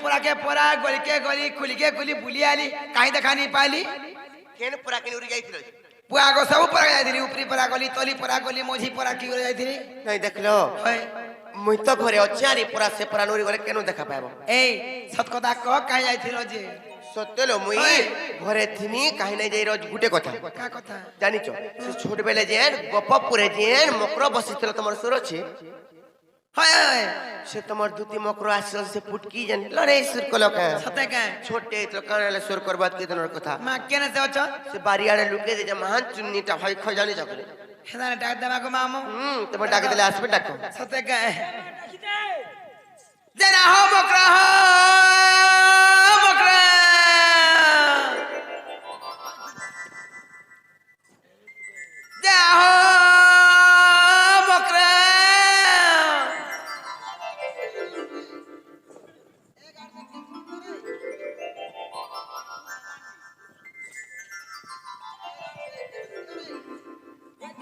पोरा के पोरा गली के गली खुली के खुली बुली आली काहे देखा नहीं पाली केन पोरा केन उरी जाइथिलो पुआ गो सब पोरा जाइथिली ऊपरी पोरा गली तली पोरा गली मोझी पोरा की उरी जाइथिली नहीं देखलो मुई तो घरे अचारी पोरा से पोरा नूरी गले केन देखा पाबो ए सत कथा कह काहे जाइथिलो जे सत्यलो मुई घरे थिनी काहे नहीं जाई रोज गुटे कथा का कथा जानिचो से छोट बेले जेन गपपुरे जेन मकरो बसितलो तमर सुर छे हाय हाय से तमर दुती मकरो आसल से फुटकी जन लरे सुर कलो का सते का छोटे तो कानले सुर करबात के तनर कथा मा केने से अछ से बारियाडे लुके दे महान चुन्नीटा भाई खजानी जकले हेदाने डाक देबा को मामू तमर डाके देले आसबे डाको सते का जना हो मकरा हो मकरा जा हो मकरा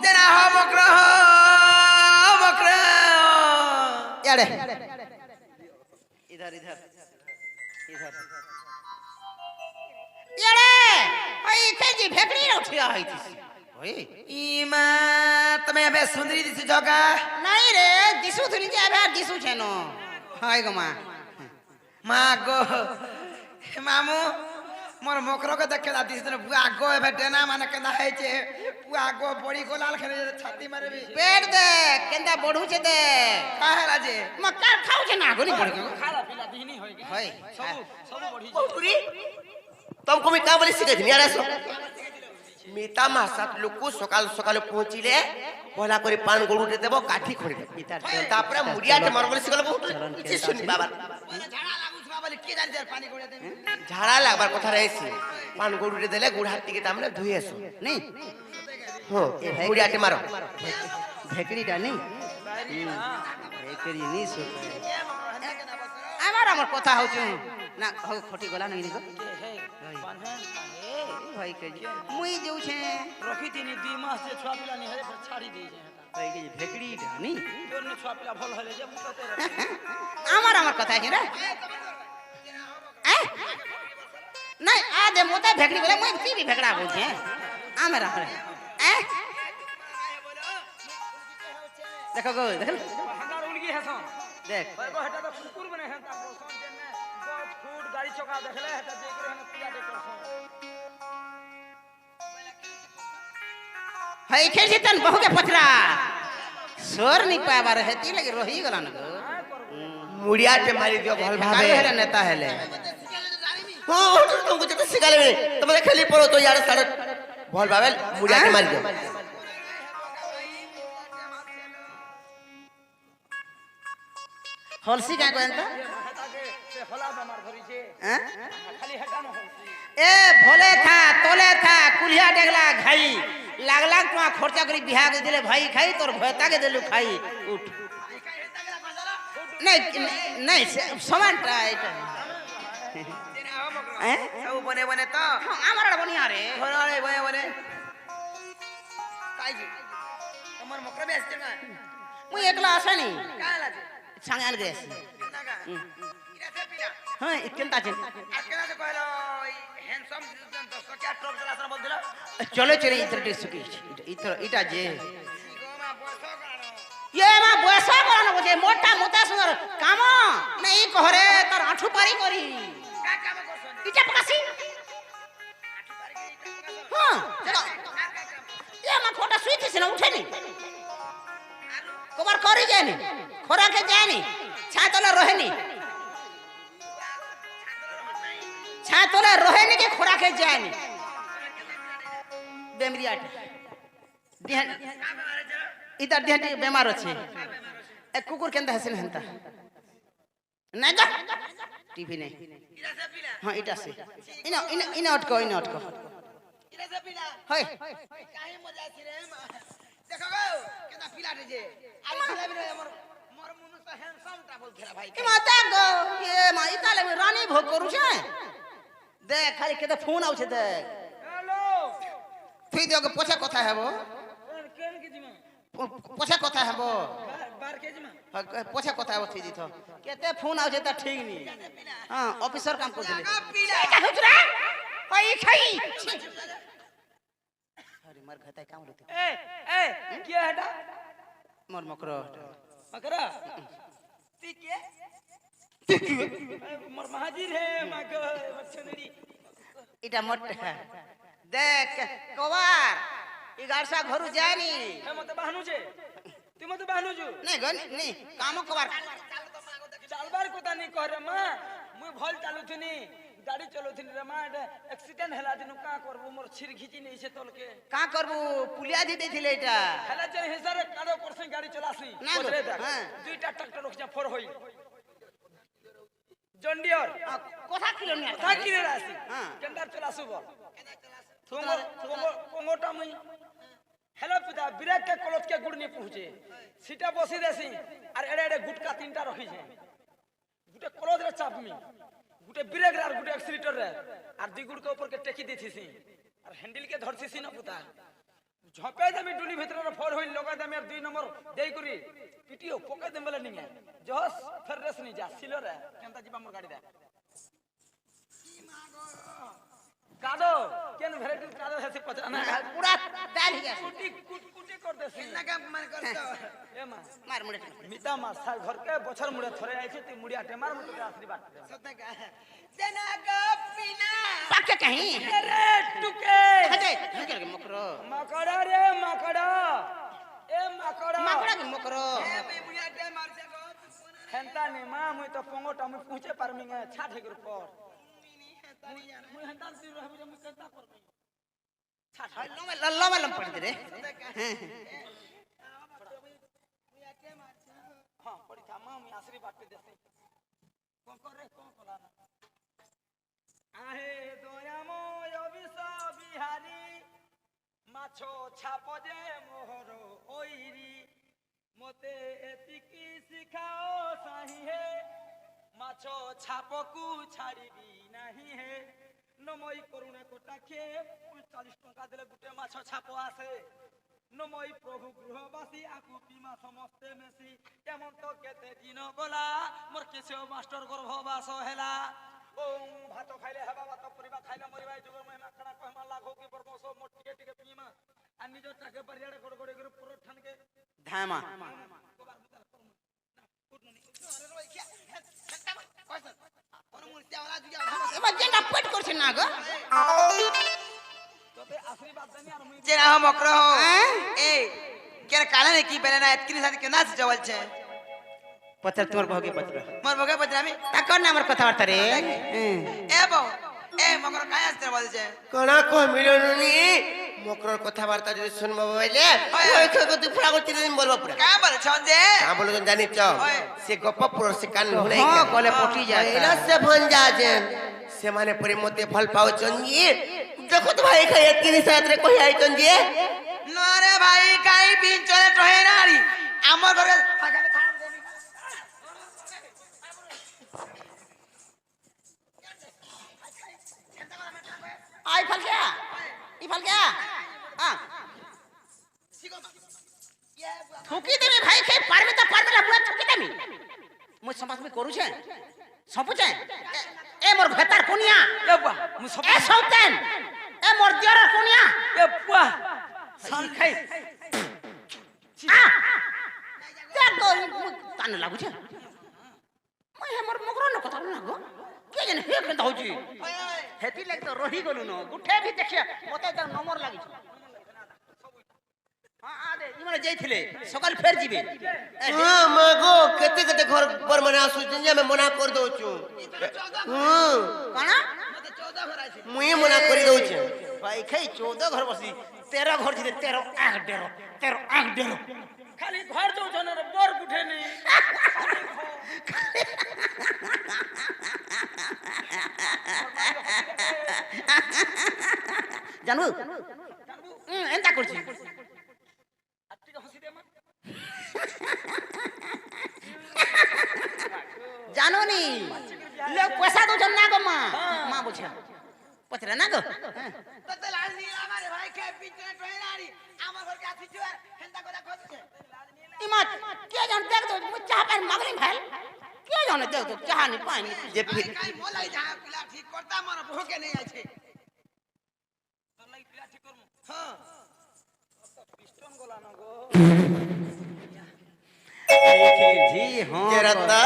जना हो मकरा यारे इधर इधर इधर यारे ओई खेजी फेकड़ी उठिया होई थी ओई ईमा तमे अबे सुंदरी दिसु जगा नहीं रे दिसु थली जे अबे दिसु छेनो हाय गो मां गो मामू मोर मकरो के देखेला दिस दिन बुआ गो एबे डेना माने केना है छे बुआ गो बड़ी गोलाल खेले छाती मारे भी पेट दे केंदा बढू छे दे काहे राजे मक्का खाऊ छे ना गोली पड़ के खाला पीला दिहनी होई होय सब बढ़ी बहुरी तुमको मैं का बोले सिखे थी यार सो मीता मासात लोको सकाल सकाल पहुंचिले पहला करे पान गोड़ुटे देबो काठी खोड़ी तापरे मुड़िया के मरबले सिखल बहुत किछ सुनी बाबा झाड़ा लागु छवा बोले के जान दे पानी गोड़े दे झाड़ा लागबार कथा रहसी पान गोड़ुटे देले गुड़ हाथ के तामने धुई आसो नहीं हो मुड़िया के मारो भेकड़ी डा नहीं भेकड़ी नहीं सो আমার কথা হচ্ছে না খটি গলা নাই নিগো ভাই কে মুই দেউছে रखी दिनी 2 मास से छुआ पिला नहीं है छाड़ी दी जे ভাই কে ভেকড়ি নি तोर ने छुआ पिला भल हले जे मुकते আমার কথা আছে রে নাই आ दे मोता भेकड़ी बोले मुई की भी भेकड़ा बोलछे हमरा ए देखो गो देख हजार उलगी हसन देख गो हटा तो कुकुर बने है ता प्रोसन जेने गो फूड गाड़ी चौका देखले हटा देख रहे हैं पूजा देख करसन हई खेल तन बहु के पथरा सोर नहीं पावर है ती लगे रही गला न गो मुड़िया के मारी दियो भल भावे हेले नेता हेले हो तुमको जब सिखाले तुम खाली पड़ो तो यार सारे भल भावे मुड़िया के मारी दियो हलसी का कोनता से होला बेमार धरी छे हैं खाली हटा न हो ए भोले था तोले था कुलिया डेगला खाई लागला तो खर्चा करी बिहा के दिले भाई खाई तोर भयता के देलु खाई उठ नहीं नहीं समान टाइट हैं सब बने बने तो हमरा बनिया रे घरे बने बने काई जी हमर मकरा बेस के ना मुई एकला आसे नहीं काहे लाजे सांगाल गेस नागा इरा से पिला हां इकेंता छे आकेला से कहलो हैंडसम तो सक्या टॉप चला सन बोल दिलो चलो चले इधर सुकी इधर इटा जे गोमा बरसो करानो ये मां बयसा करानो बोझे मोटा मोटा सुंदर काम नहीं कहरे तोर आठू पारी करी का काम करसन इटा पकासी हां चलो ये मां खोटा सुई थी ना उठे नहीं कबर करी जाए नहीं खोरा के जाए नहीं छातला रहे नहीं छातला रहे नहीं के खोरा के जाए नहीं बेमरियाट देहन इधर देहन बीमार अछि ए कुकुर केंदा हसन हंता नहीं जा टीवी नहीं इरा से पिला हां इटा से इना इना इना अटको इरा से पिला होय काहे मजा छी रे देखो गो केना पिला रे जे आरे पिला भी हमर मोर मुनु से हैंडसम ता बोल खेला भाई ए माता गो ये मा इता ले रानी भोग करू छे देख खाली केते फोन आउ छे देख हेलो फिर दियो के पोछा कथा हेबो केन के दिमा पोछा कथा हेबो बार केजी में पछे কথা উঠি দিত কেতে ফোন আউছে তা ঠিক নি হ্যাঁ অফিসার কাম করছিলে पीला এটা হুজরা ওই খাই আরে মার ঘাতায় কাম লতে ए क्या हटा মোর মকর मकरा ती के मोर महाजीर है मग मछनेरी এটা মোট দেখ কবার ইগারসা ঘরু যায়নি है मते बहनु छे ती मते बहनु छु নাই গন নাই কাম কবার चालबार कोता नहीं कह रे मां मुई भल चालू थनी गाड़ी चलौथिनी रे मां एक्सीडेंट हला दिनु का करबो मोर छिर घिची नहीं से तोल के কা করবু পুলিয়া দি দিছিলে এটা हला जे हिसारे कादो करसे गाड़ी चलासी ना गो, ओतरे तक हाँ। दुईटा ट्रैक्टर रखजा फोर होई जंडियर কথা কিলো নি था किरे रासी हाँ। केंदार चलासु बोल कोंगोटा मुई हेलो पिता ब्रेक के कलत के गुड़ नहीं पहुंचे सीटा बसी देसी और एड़े एड़े गुटका तीनटा रखी छे गुटे कलत रे चाप मी गुटे ब्रेक रे और गुटे एक्सीलेटर रे और दी गुड़ के ऊपर के टेकी देथीसी और हैंडल के धरसीसी न पुता झपे दमी डुली भीतर रे फोर होई लगा दमी और 2 नंबर देई करी पिटियो पके दम बेला निंगे जस फिर रेस नहीं जा सिलो रे केनता जीवा मोर गाड़ी दे कादो केन भेराइटी कादो है से पचाना পুরা দাল হয়ে গেছে कुटी कुटी कर देसी ना काम मन करतो ए मां মার মুড়ে मिता मां सा घर के बछर मुड़े थरे आइछे ती मुड़िया टेमार मुते आशीर्वाद सत्य का जना का पीना পাকে কাহি रे टुके খাজে নিকল কে মকর मकड़ा रे मकड़ा ए मकड़ा মাকড়া কে মকর ए बे मुड़िया टेमार से गो हेंता ने मां मुई तो पंगोटा मुई पहुंचे पारमिंगे छाठे के ऊपर मुई हेंता सी रहबे मुई केता करबे छाठ লম্বা লম্বা পড় দে রে हां पड़ी था मां मुई आशीर्वाद पे देसे कोन करे कोन कोला ना आहे दयामय विष बिहारी माछो छाप जे मोहर ओइरी मते एतिकी सिखाओ साही हे माछो छापकू छाड़ीबी नाही हे नमई करुणा कोटाखे 45 टका देले गुटे माछो छाप आसे नमई प्रभु गृहवासी आकु पीमा समस्ते मेसी एमन तो केते दिन गला मोर केसे मास्टर गर्भवास हेला ओम भात खाइले हेबा भात परिबा खाइले मरिबा जुगर महिमा खड़ा कहमा लागो की परमोसो मोट टिके टिके पीमा आ निजो टाके परियाडे गड़गड़े गुरु पुरो ठान के ধামা এবার যেটা পেট করছে না গো तोते आशीर्वाद देनी और मुई जेना हम मकरो हैं? ए केर काले ने की बेना इतनी सारी के नाच जवल छे পত্র তোমার বহকে পত্র मोर बगे पत्रामी তাকর না আমার কথাবার্তা রে ए बो ए मकर काय आस्ते बोल छे कोना को मिलनुनी मकर কথাবার্তা যদি শুনবো বইলে ওই তো তুই পুরা করতে দিন বলবো পুরা का बोल छन जे का बोल जानि च से गप पुरो से कान हुनै हाँ, गले पटी जाता। एला से भंजा जे से माने परि मते फल पाओ चंगी देखो तो भाई खाय इतनी साथ रे कोई आई चंगी न रे भाई काई पिन चले टहे नारी हमर घर আই ফল গয়া ই ফল গয়া হ্যাঁ ঠুকি দেবে ভাই খাই পারবে তো পারবে না পুরা ঠুকি দেবি মই সমাজ মে করুছে সপুছে এ মোর ভেতার কোনিয়া ए बुआ मु सब এ সৌতেন এ মোর দিয়র কোনিয়া ए बुआ सान खाई দেখো কান লাগুছে মই হে মোর মগর ন কথা না গো কে জানে হে কেন হউছি হেতি লাগ তো রহি গলু ন গুঠে ভি দেখিয়া মতে তো নম্বর লাগিছে হ্যাঁ আ দে ইমানে যাইছিলে সকাল ফের জিবে हां मगो केते केते घर पर मने आसु जे मैं मना कर दउ छु हां কানা मुई मना कर दउ छु ভাই খাই 14 ঘর বসি 13 ঘর জিতে 13 আগ ডেরো 13 আগ ডেরো खाली घर जो जन रे बोर उठे नहीं জানু এন্তা করছি আত্তিকে হসি দে মা জানো নি লোক পয়সা দোছন না গো মা মা বুঝা পছরা না গো तते लाज नी हमारे भाई के पिछने टोय नारी हमर घर के आथि छु हेंता कोदा खोजছে इमत के जान देख दो मु चाह पर मगली भेल के जान देख दो चाह नहीं पानी जे फिर काई मोलाई जा पिला ठीक करता मन भोके नहीं आछे तो लाई पिला ठीक करमु हां पिस्टन गोला न गो जी हां जे रता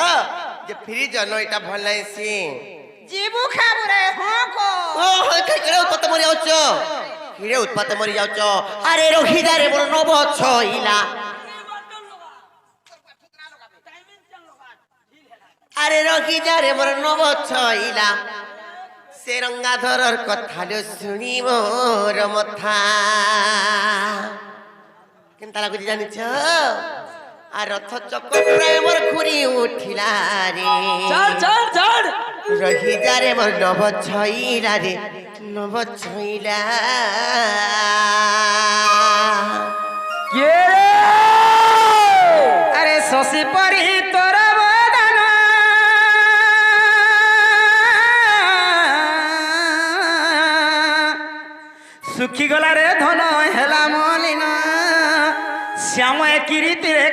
जे फ्रिज न इटा भल नाही सी जीबू खाबू रे हां को ओ केड़े उत्पात मरि जाउचो केड़े उत्पात मरि जाउचो अरे रोही जा रे मोर नब छइला अरे रोही जा रे मोर नब छइला से रंगाधरर कथालो सुनी मोर मथा केनता लागु जानिछ आ रथ चक्र प्राय मोर खुरी उठिला रे चढ़ रही जा रे मोर नभ छइला रे नभ छइला के अरे शशि परी तोरा बदन सुखी गला रे धन हेला मलिन श्याम किरीति रे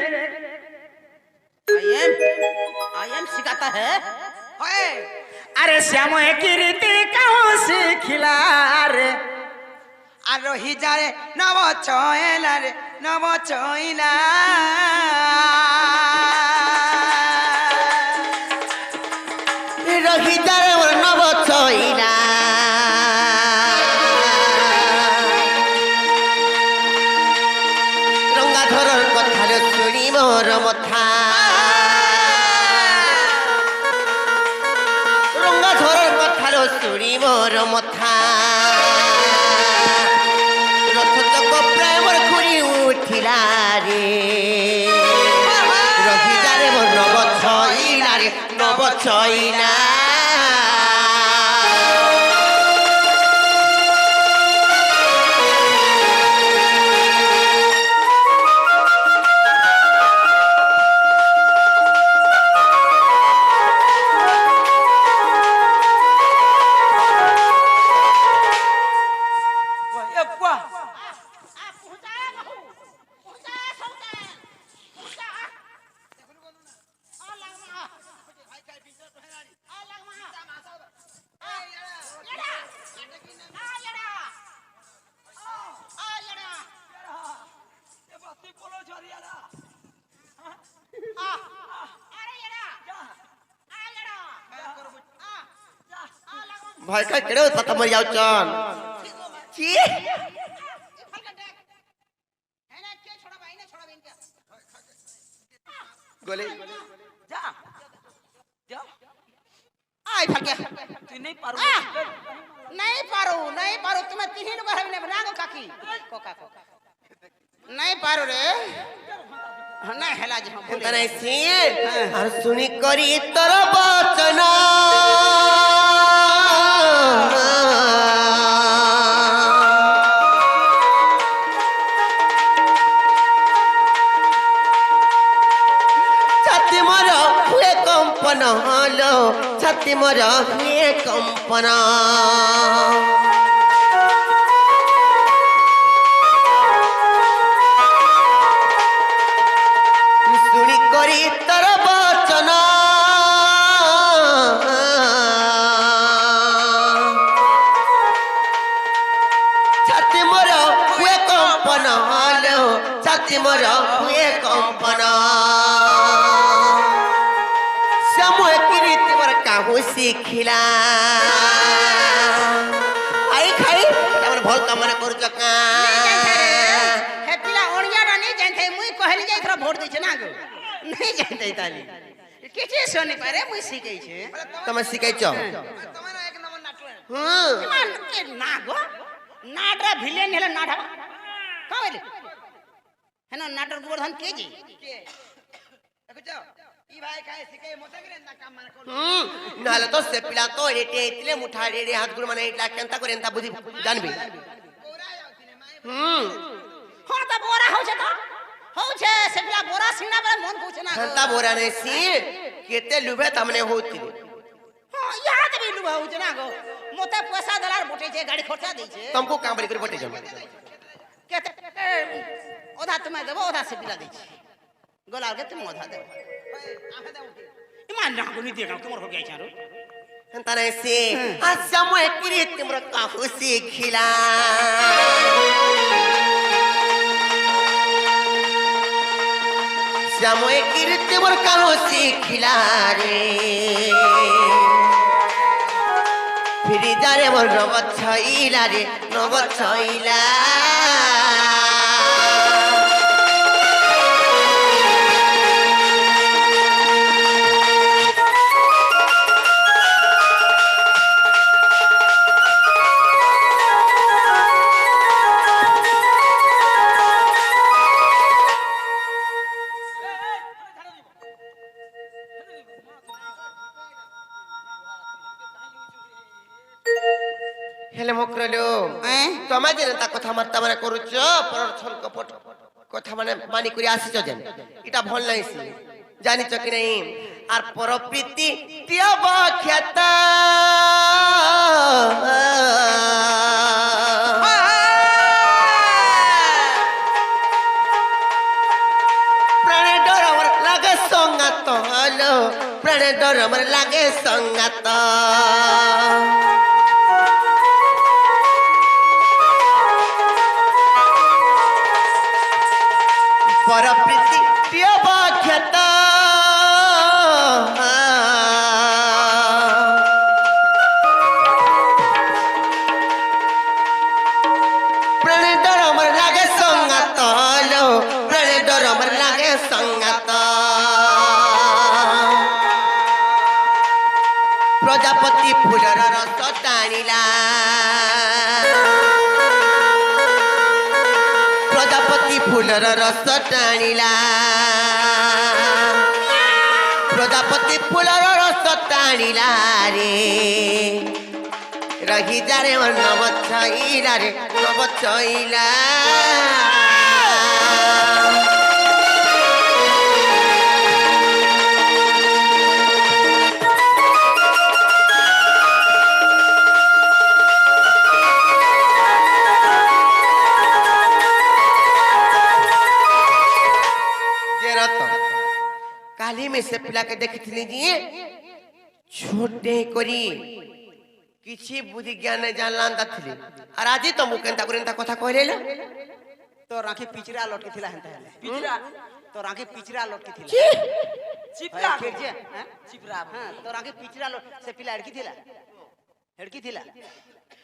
आई एम सिखाता है होए अरे श्याम किरीति कहूँ सिखिला रे आ रही जा रे नव छइला रे नव छइला रही जा रे मोर नभ छइला रंगाधरर कथालो सुनी मोर मथा रंगाधरर कथालो सुनी मोर मथा रथ चक्र प्राय मोर खुरी उठिला रे रही जा रे मोर नभ छइला रे नभ छइला ए बुआ ए बस्ती बोलो झरियाला भाई का केड़े उत्पात मरि जाउचन की गोले जा जा आई फटके तू नहीं पारू नहीं पारो तुम्हें तीन बार हमने बनागो काकी कोका कोका नहीं पारो रे नहीं हेला जी हम केनता नाही सी और सुनी करी तोर वचन छाती मोर हुए कंपन हलो छाती मोर हुए कंपन सुनी करी तोर वचन छाती मोर हुए कंपन हलो छाती मोर हुए कंपन श्याम किरीति मोर काहू शिखिला आई खाई तमन भल कामना करूच का हे पिला ओणिया नहीं जानते मुई कहली जाई थोड़ा वोट दै ना गो नहीं जानते ताली किछे सुनी पारे मुई सिकै छे तमे सिकाइछ तुम्हारा एक नंबर नाटो है मान के ना गो नाडरा भिलेन हेला नाडा का बोले हेनो नाटर गोवर्धन के जी देखो जाओ ई भाई काहे सिके मोते करे ना काम मान कर नाले तो से पिला तो रेटे इतले मुठा रे हाथ गुड़ माने इतला केनता करे एंता बुद्धि जानबी कोरा जाउथिने माय हां त बोरा हो छे से पिला बोरा सिंगना बे मन पूछे ना खंता बोरा ने सी केते लुबे तमने होती हां याद भी लुबा हो छे ना गो मोते पैसा दलार बोटे छे गाड़ी खर्चा दै छे तुमको काम बड़ी कर बटे जाओ केते ओधा तुम्हें देबो ओधा से पिला दै छे গলা আগে তুমি মধা দে ଆମେ ଦେବୁ କି? ইমান না গুনি দিয়ে না তোমার হোক আইছারো তারা সে আচ্ছা মই কিরে তোমরা কাহু শিখিলা শ্যাময়ে কিরে তোমরা কাহু শিখিলা রে ফিরি যারে মোর নগদ ছইলা রে নগদ ছইলা হেলে মকরলো তোমার যেন তা কথা মারতা মানে করুছ পরর ছল কপট কথা মানে মানি করে আসিছ যেন এটা ভাল নাইছি জানিছ কি নাই আর পরপ্রীতি তিয়াব খ্যাত প্রাণে ডর আমার লাগে সঙ্গাত হলো প্রাণে ডর আমার লাগে সঙ্গাত পরপ্রীতি তিয়াব খ্যাত প্রাণে ডর আমার লাগে সঙ্গাত হলো প্রাণে ডর আমার লাগে সঙ্গাত প্রজাপতি ফুলর রস টানিলা প্রজাপতি ফুলর রস টানিলা প্রজাপতি ফুলর রস টানিলা রে রহি যারে মোর নব ছইলা রে নব ছইলা काली में से पिला के देखी जी छोटे करी किसी बुद्धि ज्ञान नहीं जानलांता थी और आज तो मुकेंता करेंता कथा कहले लो तो राखी पिचरा लटकी थिला हेंता हेले ପିଚରା तो राखी पिचरा लटकी थिला ଚିପରା फिर जे हैं ଚିପରା हां तो राखी पिचरा लट से पिला हेड़की थिला हेड़की थिला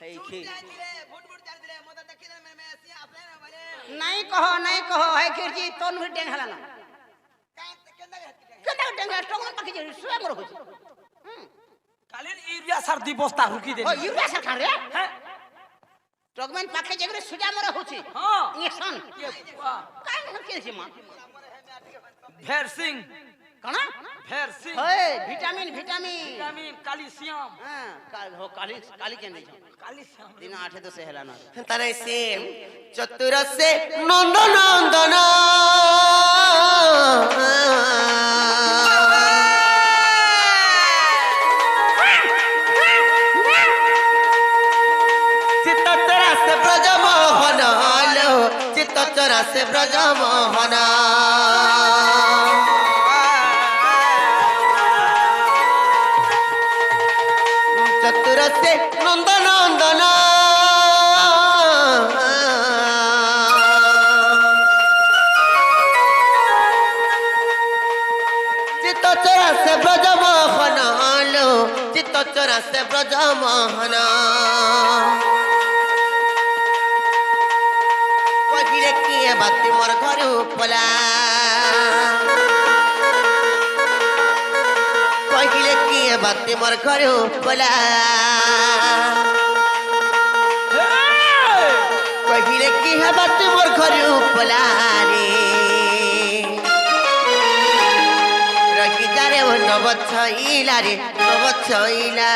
हे खी भूट भूट चाल दिले मोदा देखि मैं ऐसे आपले ना बजे नहीं कहो है खिरजी तोन भी डेंग हला ना केंदा डेंग टोंग तक जे सुए मोर हो कालीन यूरिया सर्दी बस्ता रुकी दे ओ यूरिया सर खा रे हैं टोगमेन पाखे जेगरे सुजा मोर होची हां इंजेक्शन ये वाह काई न के छी मा भेर सिंह कणा भेर सिंह हे विटामिन विटामिन विटामिन कैल्शियम हां काल हो काली काली के नहीं कैल्शियम दिन 8 10 हेला ना तारे से चतुर से नंद नंदन चित्तचरा से ब्रज मोहन लो चित्तचरा से ब्रज मोहन चतुर से नंद नंदन चित्तचरा से ब्रज मोहन लो चित्तचरा से ब्रज मोहन कहिले किए बाती मोर घर पला कहिले किए बाती मोर घर पला कहिले किए बाती मोर घर पला रे रही जारे वो नव छइला रे नव छइला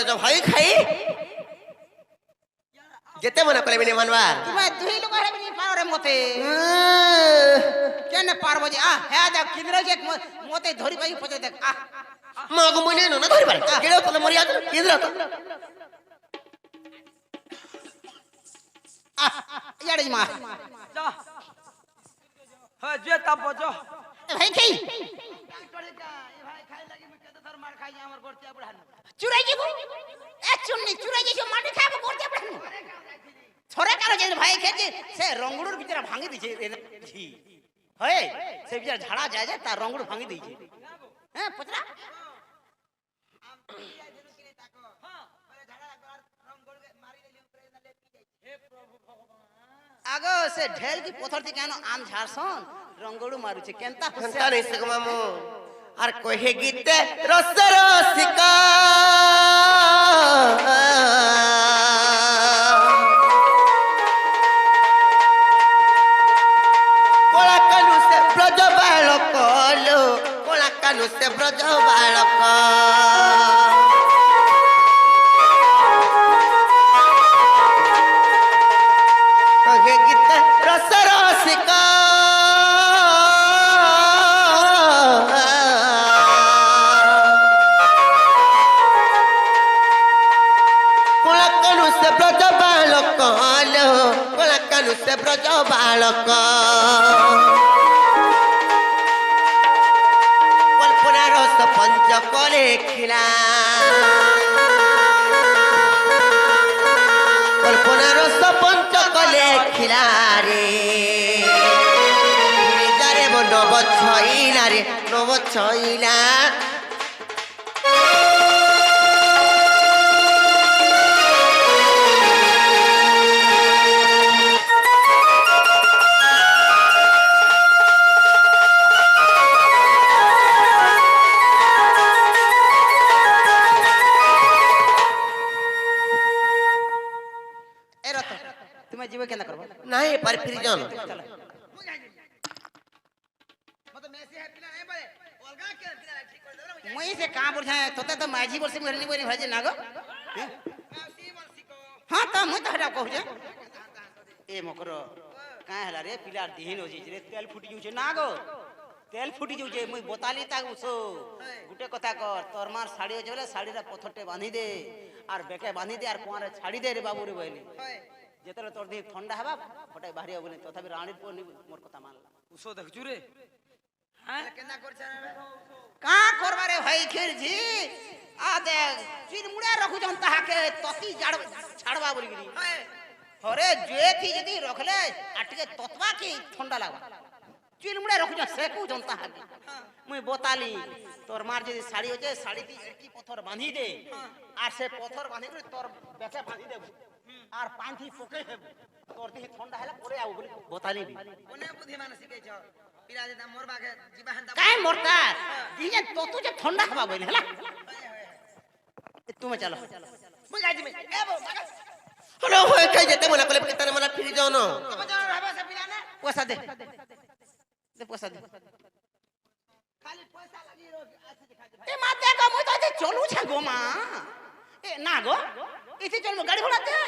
जो भाई खाई जेते मना कले बिनी मानवा तुम्हें दुही लोग है नहीं पाओ रे मोते केने पारबो जे आ हे जा किंद्र जे मोते धरी पाई पजे देख आ मागो मुने न धरि पारे केडो तले मरिया केद्रा तो आ याडे मा जा हाँ जे तब बजो भाई खई चुराई जीबो ए चुन्नी चुराई जेसो माटी खाबो करते पड़न छोरे कारो जे भाई खेजे से रंगुडुर बिचारा भांगी दिछे जी होय से बिचारा झाड़ा जाय जे ता रंगुड भांगी दिछे हैं पतरा आगो से ढेल की पत्थर थी केनो आम झारसन रंगुडु मारू छे केनता हंता नहीं सक मामू आर कोहे गीते रस रसिका कोला कानु से ब्रज बालक लो कोला कानु से ब्रज बालक कोहे गीते रस रसिका से ब्रज बालक कल्पना रस पंच करे खिला कल्पना रस पंच कले खिला रे जारे वो नव छईला रे नव छईला जीवे केना करबो नहीं पर फिर जान मत मेसी है पिला नहीं बरे ओलगा के पिला ठीक कर दे मई से का बुझा तोते तो माझी वर्ष में हरनी बोरी भाजे नागो मासी वर्षी को हां त मु त हटा कहू जे ए मकरो का हला रे पिला दिहिन हो जे रे तेल फुटी जउ छे नागो तेल फुटी जउ छे मु बताली ता उसो गुटे कथा कर तोर मार साड़ी हो जेले साड़ी रा पथरटे बांधी दे आर बेके बांधी दे आर कुआरे छाड़ी दे रे बाबू रे बहनी जेतरे तोर देह ठंडा हबा फटाई बाहरी बोले तथापि राणीर पोनी मोर कथा मानला उसो देख जुरे हां केना कर छे का करबा रे भाई खिर जी आ दे चिरमुड़ा रखु जन ताहा के तती छाड़बा बोली गिरी अरे जे थी यदि रखले आटके ततवा की ठंडा लागबा चिरमुड़ा रखु जन सेकु जन ताहा मुई बताली तोर मार जे साड़ी हो जे साड़ी ती एकी पत्थर बांधी दे आर से पत्थर बांधी कर तोर बेचे बांधी दे आर पांथी फोके है तोर ती ठंडा हैला परे आउ बोली बताली भी ओने बुद्धि मान सिखे छ पिला जे मोर बागे जीवा हंदा काय मोरता दिने तो तुझे ठंडा हवा बोले हला तुम चलो मु गाजी में ए बो हेलो होय खाई जेते मना कले तने मना फिर जाओ न अब जान रहबे से पिला ने पैसा दे पैसा दे खाली पैसा लगी रो आसी दिखा दे ए माते का मु तो चलू छ गो मा ए ना गो इथे चल गाड़ी घोड़ा दे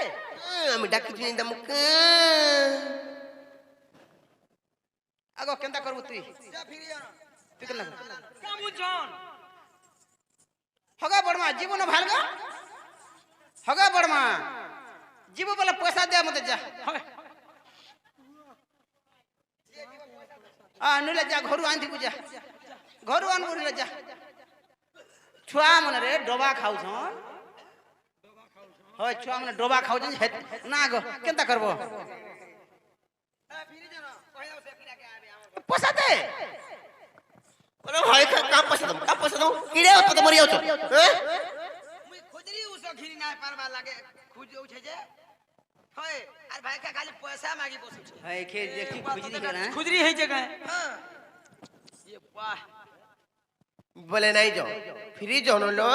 আমি ডাকি দিই দমক आगो केंता करबू तुई जा फिर जान ठीक ना का बुझन हगा बड़मा जीवन भालगा हगा बड़मा जीव वाला पैसा दे मते जा आ नुले जा घरु आंधी पूजा घरु आन बोले जा छुआ मन रे डोबा खाउ छन होय छुआ मन डोबा खाउ छन ना गो केंता करबो फिर जान कहला से पिला के आबे हमर पैसा दे अरे भाई का पैसा दो किड़े हो तो मरियो तो हैं मुई खुजरी उसो घिरी ना पारबा लागे खुजौ छे जे होय आर भाई का खाली पैसा मागी बसु छे है के देखी खुजरी के ना खुजरी है जगह हां ये वाह बोले नहीं जाओ फिर जाओ न लो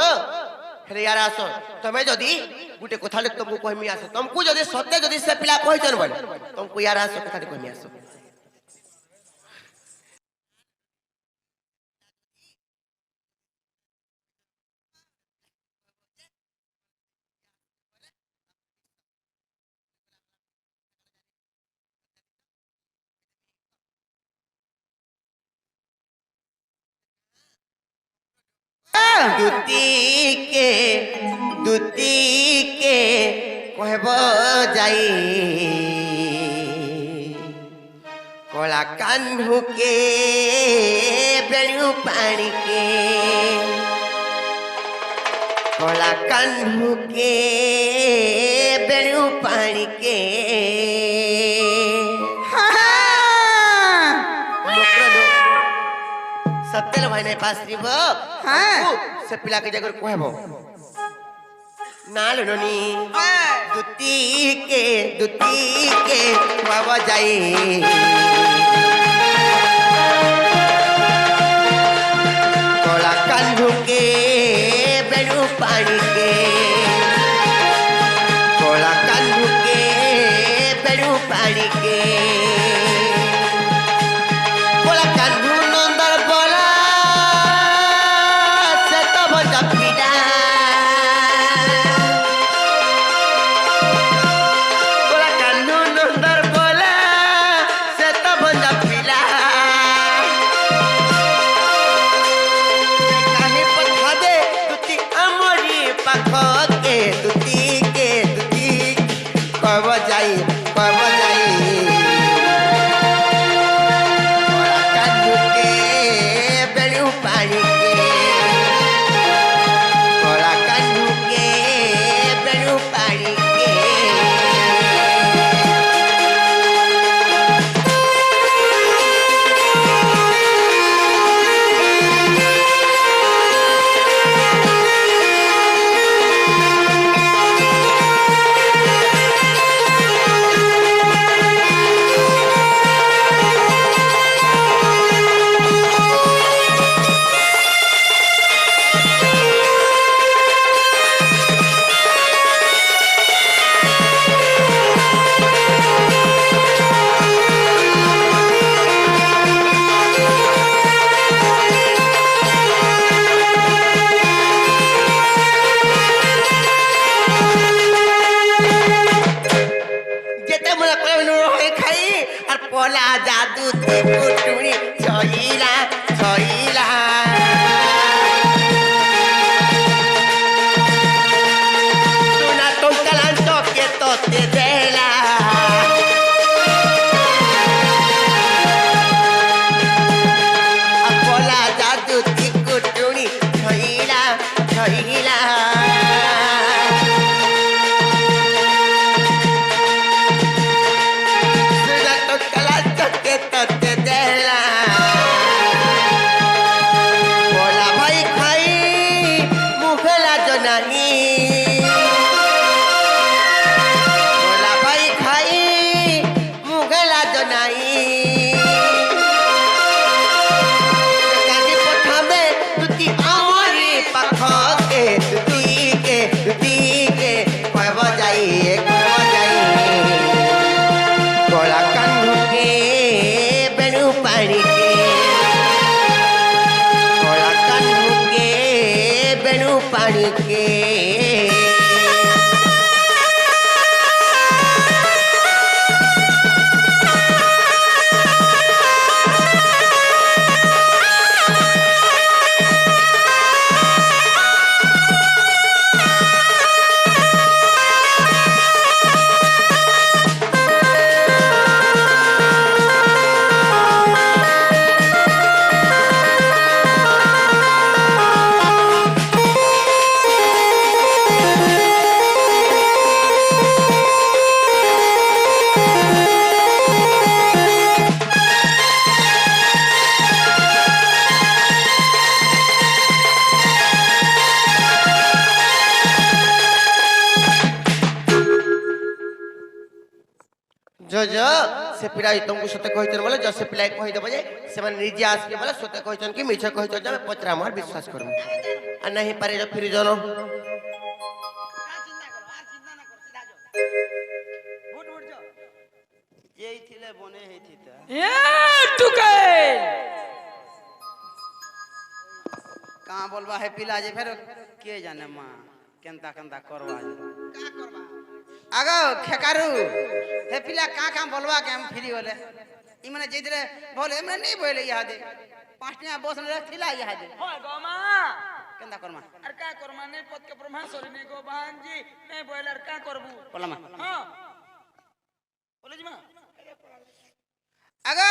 फिर यार आसो तमे जदी गुटे कथा ले तुमको कहमी आसो तुमको जदी सत्य जदी से पिला कहचन बोले तुमको यार आसो कथा कहमी आसो দুতিকে কহব যাই কলা কাহ্নুকে বেণু পাণিকে কলা কাহ্নুকে বেণু পাণিকে सत्यल भाई ने पास रिब हाँ। से पिला के जगह कहबो नाल ननी दुती के बाबा जाई कोला कान्हू के बेणु पानी के कोला कान्हू के बेणु पानी के कोला कान्हू नंदर बोला से तो भजा पिला कोला कान्हू नंदर बोला से तो भजा पिला काहे पठा दे तुती अमरी पाख के तुती कब जाई पोला जादू ते कुटुनी छइला सुना तुम कलांतो के तोते देला पोला जादू ते कुटुनी छइला बोला भाई खाई मुखला जो नहीं बोला भाई खाई मुखला जो नहीं काजी कोठा में तुती अमरी पाख के तुती के कहब जाई कोला कान्हू के बेणु पानी के कोला कान्हू के बेणु पानी के जो से पिला तुमको सत्य कहते बोले जो से पिला कहि देबो जे से माने निजे आस के बोले सत्य कहतन कि मिछ कहत जे पत्रा मार विश्वास करू आ नहीं पारे जो फिर जनो चिंता ना कर सीधा जो उठ जो जेई थिले बने हे थिता ए टुके कहां बोलबा है पिला जे फेर के जाने मां केनता करवा जे का करबा आगो खेकारू हे पिला का बोलवा के हम फ्री होले ई माने जेदरे बोले हमने नहीं बोले यहाँ दे पांचटिया बस ने थिला यहाँ दे हो गोमा केंदा करमा আর কা করমা নেই পদকে ব্রহ্মা সরি নেই গো বাহানজি নেই বইলার কা করবু পলামা হ্যাঁ বলে জিমা আগো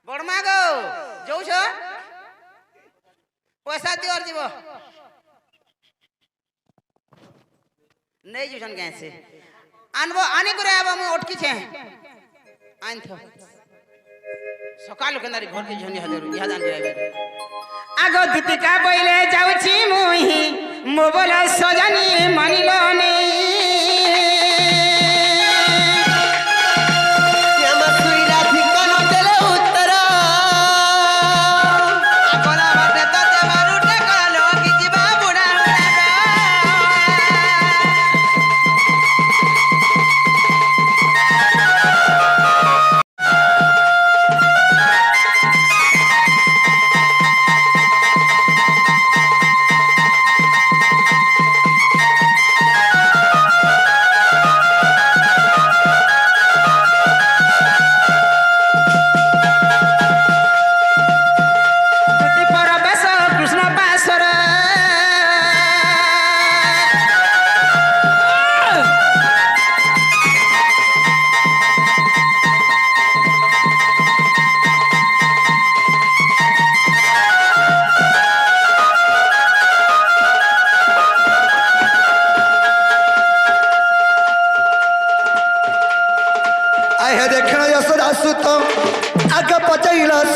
বড়মা গো যাউছ পয়সা দিও আর দিব নেই যুজন গেছে আনবো আনি করে আবা মু অটকিছে আনথ সকাল কেনারি ঘর কে ঝনি হাজার ইহাদান করে আগো দীপিকা বইলে যাউছি মুই মোবাইল সজানি মানিল নেই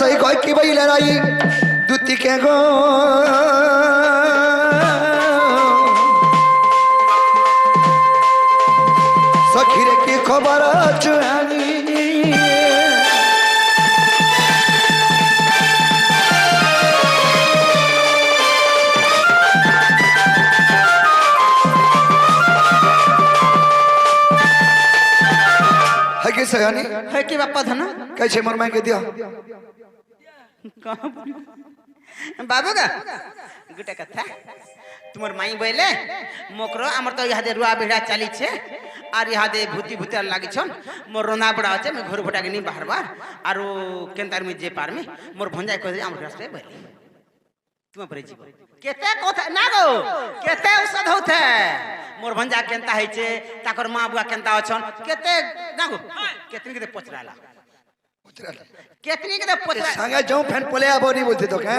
सही कोई की बई लड़ाई दूती के गो सखी रे की खबर चुरानी है कि सयानी है कि बापा धना कैसे मर मैं के दिया बाबू का गुटे कथा तुमर माई बोले मोकरो हमर तो यहादे रुआ बेड़ा चली छे और यहादे भूती भूतिया लागी छन मोर रोना बड़ा छे मैं घर भटा के नहीं बाहर बार आरो केनतार में जे पार में मोर भंजाई को हमर रास्ते बोले तुम परे जीव केते कथा ना गो केते औषध होते मोर भंजा केनता है छे ताकर मां बुआ केनता अछन केते ना गो केतनी के पचराला केतनी के पचरा संगे जो फैन पले आबो नहीं बोलते तो क्या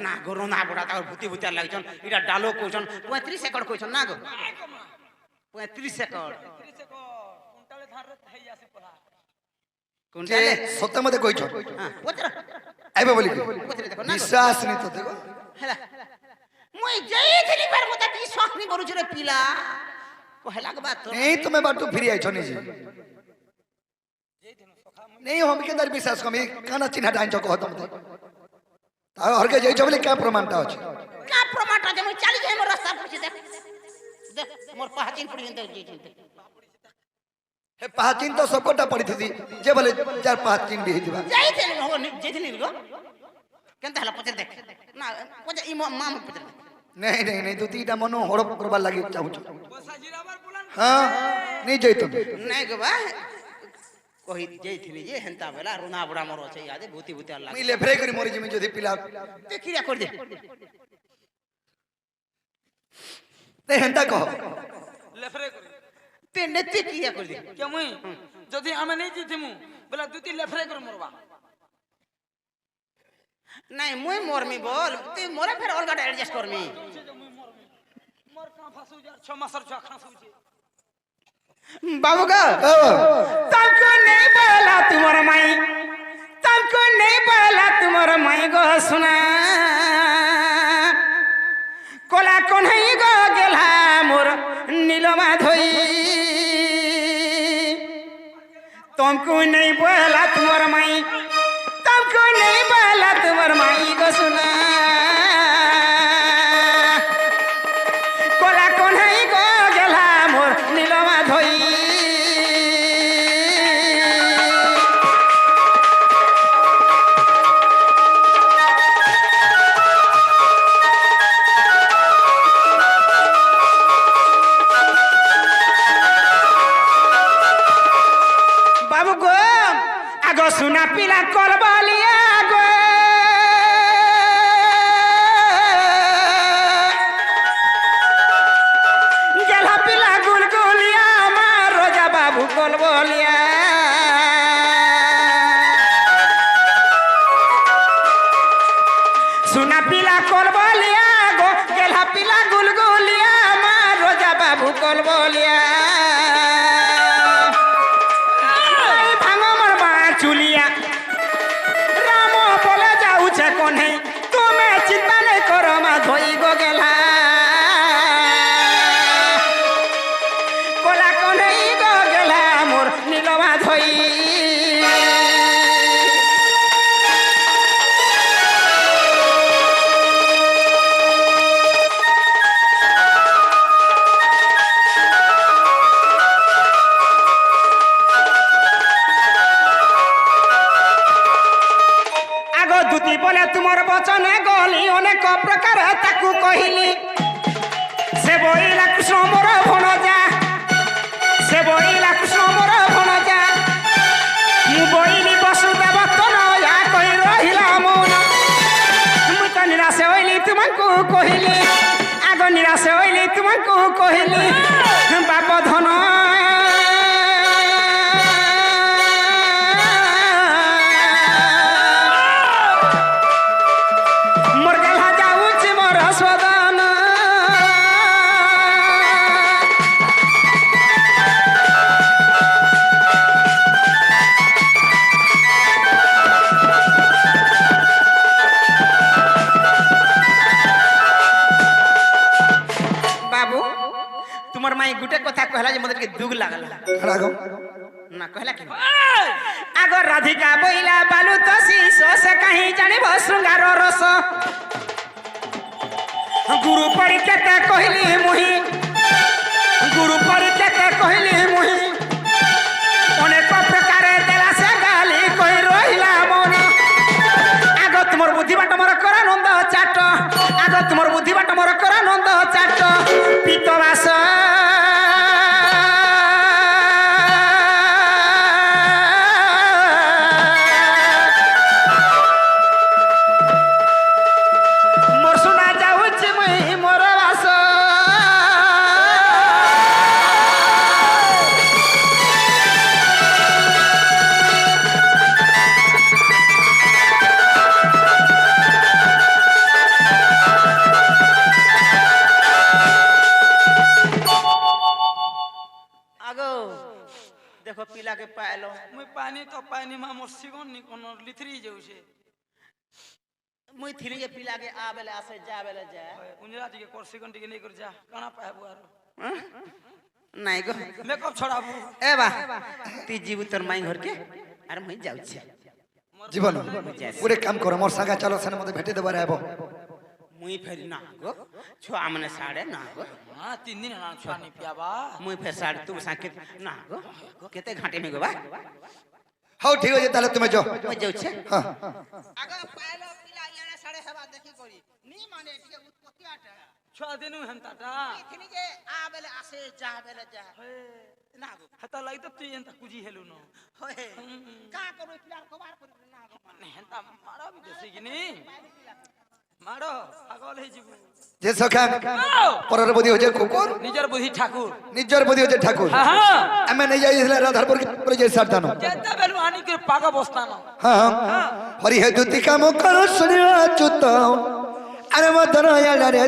ना गो रोना बड़ा ताकर भूती भूतिया लागी छन इरा डालो कोछन 35 एकड़ कोछन ना गो 35 एकड़ কুইন্টালে ধান রে থাই আসি পড়া कुंटाले सत्य मते कोई छो हां पचरा आइबे बोली पचरा देखो ना विश्वास नहीं तो देखो हेला मुई जई थली पर मते विश्वास नहीं करू छरे पिला कहला के बात तो नहीं तुम्हें बाटू फिरी आई छो नहीं जी नहीं हम के अंदर विश्वास कमी काना चिन्ह डाइन छ कहत मते ता हर के जई छ बोले क्या प्रमाणता अछि का प्रमाणता जे मुई चली जाय मोर रास्ता पुछि देख देख मोर पहाचिन पड़ी अंदर जे चिंते हे पहाचिन तो सबकोटा पड़ी थी जे बोले चार पहाचिन भी दिबा जई थली हो जे थली गो केनता हला पचर देख ना पचर ई मां पचर नहीं नहीं नहीं तू तीटा मनो हड़प करबा लागि चाहू छ বসা জিরাবার বুলান हां नहीं जई तुम नहीं गो बा कहि जई थली जे हेंता बेला रोना बड़ा मोर छै यादे भूती भूतिया लाग मिले फ्रे करी मोरी जिमी जदी पिला ते क्रिया कर दे ते हेंता कहो লেফরে করি ते नेते क्रिया कर दे কে মুই যদি আমি নেই জিতিমু বলা দুটি লেফরে করে মরবা नहीं मुई मोरमी बोल ते मोरे फिर अलगा एडजस्ट करमी মোর কা ফাসু যার 6 মাসের ছ খাসুছে बाबू का तुमको नहीं बोला तुम्हारा माई तुमको नहीं बोला तुम्हारा माई गो सुना कोला कोन है गो गेला मोर नीलमा धोई तुमको नहीं बोला तुम्हारा माई तुमको नहीं बोला तुम्हारा माई गो सुना कोला कोन है गो गेला मोर नीलमा धोई बाबू गो आगो सुना पिला करबलिया गो বলিয়া সোনা পিলা কল বলিয়া গো গেলা পিলা গুলগুলিয়া আমার রোজা বাবু কল বলিয়া ভাঙ মোর মা চুলিয়া রাম বলে যাউছে কোনে তুমি চিন্তা নেই কর মা ধই গো গেলা কোলা কোনে গো গেলা মোর নীলমা ধই বলে তোমার বচনে গলি অনেক প্রকার তাকু কহিলি সে বইলা কৃষ্ণ মোর ভণজা সে বইলা কৃষ্ণ মোর ভণজা মু বইলি বসুদেব তনয়া কই রহিলা মন মু তো নিরাশে হইলি তোমাকে কহিলি আগ নিরাশে হইলি তোমাকে কহিলি বাপ ধন गुटे कथा कहला जे मदर के दुग लागल रागो ना कहला कि आगो राधिका बोइला बालू तो शीशो से कहीं जानिबो श्रृंगार रस गुरु परिकेत कहली मुही गुरु परिकेत कहली मुही अनेक प्रकार देला से गाली कहि रहिला मन आगो तुमर बुद्धि बाट मोर कर नंद चाट आगो तुमर बुद्धि बाट मोर कर नंद चाट पितवास देखो पिला के पायलो मुई पानी तो पानी मा मोर सिगन नि कोनो लिथरी जेउसे मुई थिली जे पिला के आबेले आसे जाबेले जा उंजरा टिके कोर सिगन टिके नै कर जा काना पाबु आरो নাই গো मेकअप छड़ाबु ए बा ती जीव तोर माई घर के अरे मुई जाउ छी जीवन पूरे काम करो मोर संगा चलो सने मते भेटे देबार आबो मुई फेर ना गो छुआ मने साड़े ना गो हां 3 दिन ना छुआ नि पियाबा मुई फेर साड़े तू साके ना गो केते घाटे में गो बा हाउ ठीक हो जे ताले तुमे जो मुई जाउ छी हां आगा पायलो पिला याने साड़े हेबा देखि करी नी माने टिके उत्पत्ति आटा छुआ दिनु हंताटा थिनी जे आबेले आसे जाबेले जा ना गो हता लाई तो तू एंता कुजी हेलु न होए का करू पिला कबार करू ना गो माने हंता मारा भी देसी किनी मारो पागल हे जीवु जे सखा परर बुद्धि हो जे कुकुर निजर बुद्धि ठाकुर निजर बुद्धि हो जे ठाकुर हां आमे नै जाइसले राधारपुर के पर जे सारदानो जेता बेलु आनी के पागा बस्तान हां हरि हे दुति काम कर सुनिया चुत अरे मदन या रे